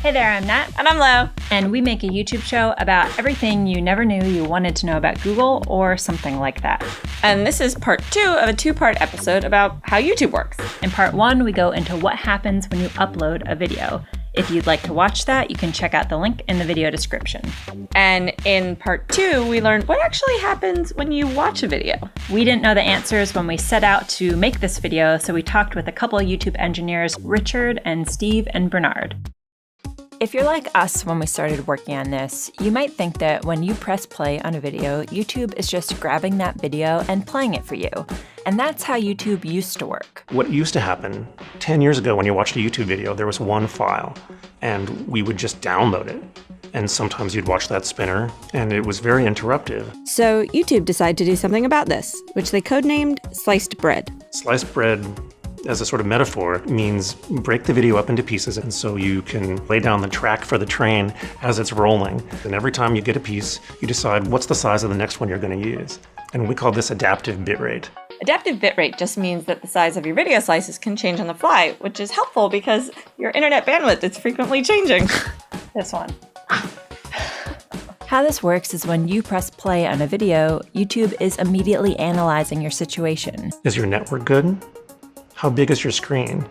Hey there, I'm Nat. And I'm Lo. And we make a YouTube show about everything you never knew you wanted to know about Google or something like that. And this is part 2 of a 2-part episode about how YouTube works. In part 1, we go into what happens when you upload a video. If you'd like to watch that, you can check out the link in the video description. And in part 2, we learned what actually happens when you watch a video. We didn't know the answers when we set out to make this video, so we talked with a couple of YouTube engineers, Richard and Steve and Bernard. If you're like us when we started working on this, you might think that when you press play on a video, YouTube is just grabbing that video and playing it for you. And that's how YouTube used to work. What used to happen 10 years ago when you watched a YouTube video, there was one file, and we would just download it. And sometimes you'd watch that spinner, and it was very interruptive. So YouTube decided to do something about this, which they codenamed sliced bread. Sliced bread, as a sort of metaphor, means break the video up into pieces, and so you can lay down the track for the train as it's rolling. And every time you get a piece, you decide what's the size of the next one you're going to use. And we call this adaptive bitrate. Adaptive bitrate just means that the size of your video slices can change on the fly, which is helpful because your internet bandwidth is frequently changing. This one. How this works is when you press play on a video, YouTube is immediately analyzing your situation. Is your network good? How big is your screen?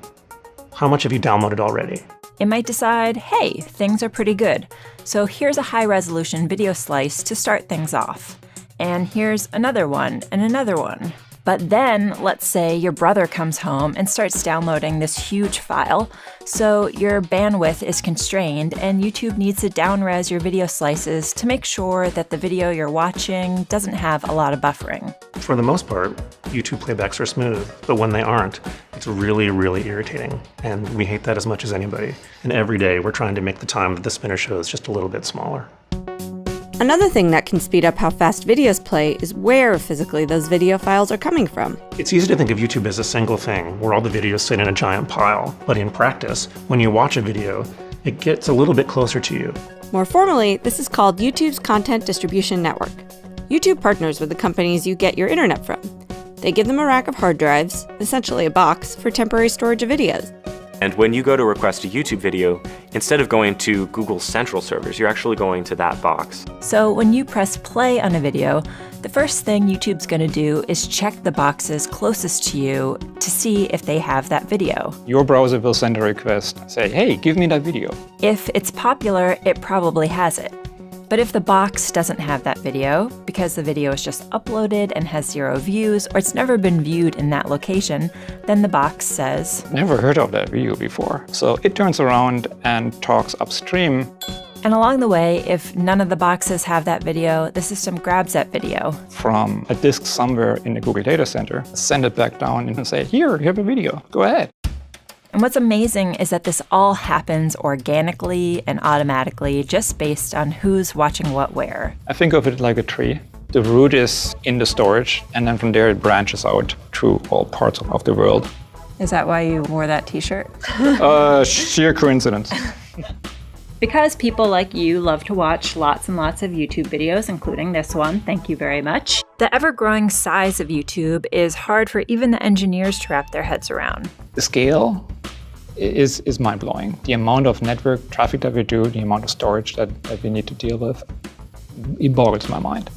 How much have you downloaded already? It might decide, hey, things are pretty good. So here's a high-resolution video slice to start things off. And here's another one and another one. But then, let's say your brother comes home and starts downloading this huge file, so your bandwidth is constrained and YouTube needs to downres your video slices to make sure that the video you're watching doesn't have a lot of buffering. For the most part, YouTube playbacks are smooth, but when they aren't, it's really, really irritating. And we hate that as much as anybody. And every day we're trying to make the time that the spinner shows just a little bit smaller. Another thing that can speed up how fast videos play is where physically those video files are coming from. It's easy to think of YouTube as a single thing, where all the videos sit in a giant pile. But in practice, when you watch a video, it gets a little bit closer to you. More formally, this is called YouTube's Content Distribution Network. YouTube partners with the companies you get your internet from. They give them a rack of hard drives, essentially a box, for temporary storage of videos. And when you go to request a YouTube video, instead of going to Google's central servers, you're actually going to that box. So when you press play on a video, the first thing YouTube's going to do is check the boxes closest to you to see if they have that video. Your browser will send a request, say, hey, give me that video. If it's popular, it probably has it. But if the box doesn't have that video, because the video is just uploaded and has 0 views, or it's never been viewed in that location, then the box says, Never heard of that video before. So it turns around and talks upstream. And along the way, if none of the boxes have that video, the system grabs that video from a disk somewhere in the Google data center, send it back down and say, here, you have a video, go ahead. And what's amazing is that this all happens organically and automatically just based on who's watching what where. I think of it like a tree. The root is in the storage, and then from there it branches out to all parts of the world. Is that why you wore that t-shirt? Sheer coincidence. Because people like you love to watch lots and lots of YouTube videos, including this one, thank you very much, the ever-growing size of YouTube is hard for even the engineers to wrap their heads around. The scale is mind-blowing. The amount of network traffic that we do, the amount of storage that we need to deal with, it boggles my mind.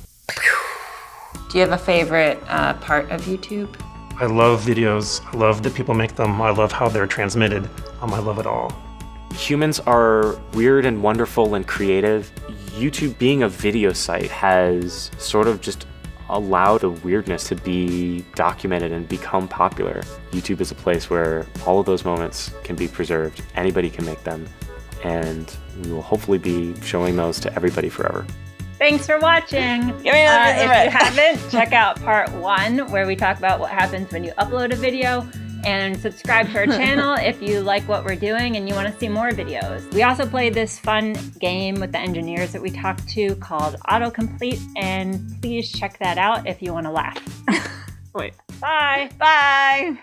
Do you have a favorite part of YouTube? I love videos. I love that people make them. I love how they're transmitted. I love it all. Humans are weird and wonderful and creative. YouTube being a video site has sort of just allowed the weirdness to be documented and become popular. YouTube is a place where all of those moments can be preserved. Anybody can make them, and we will hopefully be showing those to everybody forever. Thanks for watching. If you haven't, check out part 1, where we talk about what happens when you upload a video, and subscribe to our channel if you like what we're doing and you want to see more videos. We also played this fun game with the engineers that we talked to called Autocomplete, and please check that out if you want to laugh. Wait. Bye. Bye.